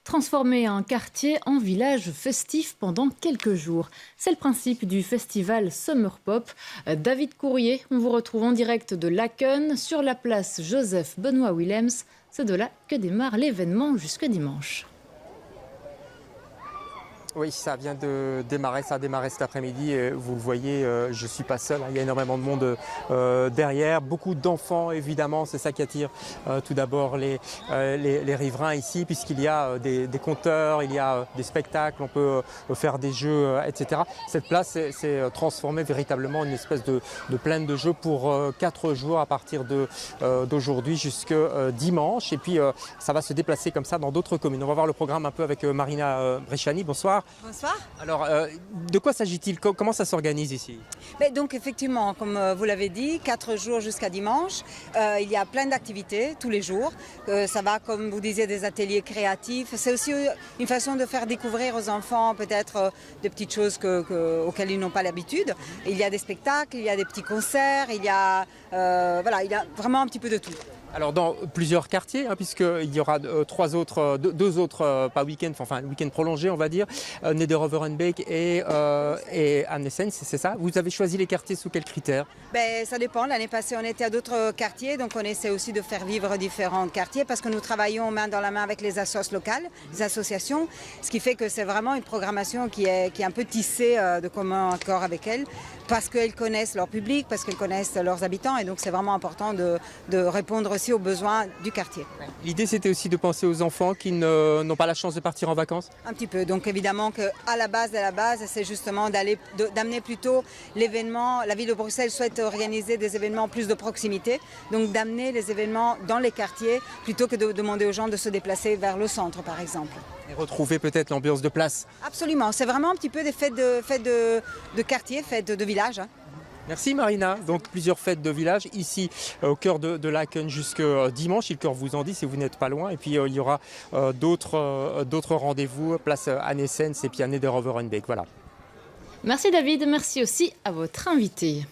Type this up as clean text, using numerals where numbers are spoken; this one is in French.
transformer un quartier en village festif pendant quelques jours. C'est le principe du festival Summer Pop. David Courrier, on vous retrouve en direct de Laken sur la place Joseph Benoît Willems. C'est de là que démarre l'événement jusque dimanche. Oui, ça vient de démarrer, ça a démarré cet après-midi. Vous le voyez, je ne suis pas seul, il y a énormément de monde derrière, beaucoup d'enfants évidemment, c'est ça qui attire tout d'abord les riverains ici, puisqu'il y a des compteurs, il y a des spectacles, on peut faire des jeux, etc. Cette place s'est transformée véritablement en une espèce de plaine de jeux pour 4 jours à partir d'aujourd'hui jusqu'à dimanche. Et puis ça va se déplacer comme ça dans d'autres communes. On va voir le programme un peu avec Marina Bresciani. Bonsoir. Bonsoir. Alors, de quoi s'agit-il? Comment ça s'organise ici? Donc effectivement, comme vous l'avez dit, 4 jours jusqu'à dimanche. Il y a plein d'activités tous les jours. Ça va, comme vous disiez, des ateliers créatifs. C'est aussi une façon de faire découvrir aux enfants peut-être des petites choses auxquelles ils n'ont pas l'habitude. Il y a des spectacles, il y a des petits concerts, il y a vraiment un petit peu de tout. Alors dans plusieurs quartiers, puisqu'il y aura deux autres pas week-end, enfin un week-end prolongé on va dire, Nederoverenbeek et Annesens, c'est ça? Vous avez choisi les quartiers sous quels critères? Ça dépend. L'année passée on était à d'autres quartiers, donc on essaie aussi de faire vivre différents quartiers parce que nous travaillons main dans la main avec les associations locales, les associations, ce qui fait que c'est vraiment une programmation qui est un peu tissée de commun accord avec elles, parce qu'elles connaissent leur public, parce qu'elles connaissent leurs habitants, et donc c'est vraiment important de répondre aussi aux besoins du quartier. L'idée c'était aussi de penser aux enfants qui n'ont pas la chance de partir en vacances? Un petit peu, donc évidemment qu'à la base c'est justement d'amener plutôt l'événement. La ville de Bruxelles souhaite organiser des événements plus de proximité, donc d'amener les événements dans les quartiers plutôt que de demander aux gens de se déplacer vers le centre par exemple. Et retrouver peut-être l'ambiance de place? Absolument, c'est vraiment un petit peu des fêtes de quartier, fêtes de village. Merci Marina. Donc plusieurs fêtes de village ici au cœur de Laken jusqu'à dimanche, si le cœur vous en dit, si vous n'êtes pas loin. Et puis il y aura d'autres rendez-vous, place Annesens et puis à Nederoverenbeek. Voilà. Merci David, merci aussi à votre invité.